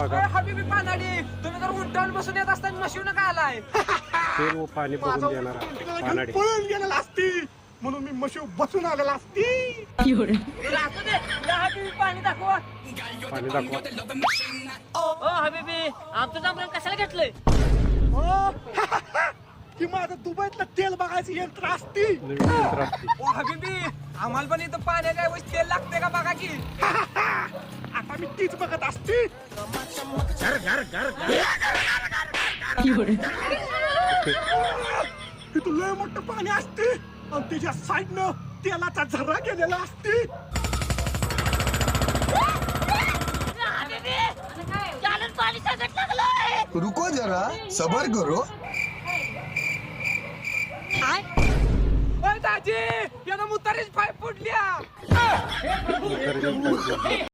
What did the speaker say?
बघा. हबीबी पानाडी, तुम्ही जर उंटावर बसून येत असताना मशीन का आलाय? तेल व पाणी बघून देणार पानाडी. पळून गेलेला असती म्हणून मी म्हशी बसून आलेला असती. असू दे, या हबीबी पाणी दाखवा. पाणी दाखवा. ओ हबीबी, आमचं जांभळण कशाला घेतलंय? हो. की माझं दुबईतलं तेल बघायचं यंत्र असती. नवीन यंत्र असते. ओ हबीबी, आम्हाला पण इथं पाण्याच्या ऐवजी तेल लागते का बघा की. आता मी तीच बघत असती. घर घर घर घर इथं लय मोठं पाणी असते आणि त्याच्या साईडनं तेलाचा झरा गेलेला असते. पाणी सगळं लागलंय. रुको जरा सबर करो. दाजी, यानं मुतारीच पाय फुटल्या. उतरलेलं पाहिजे.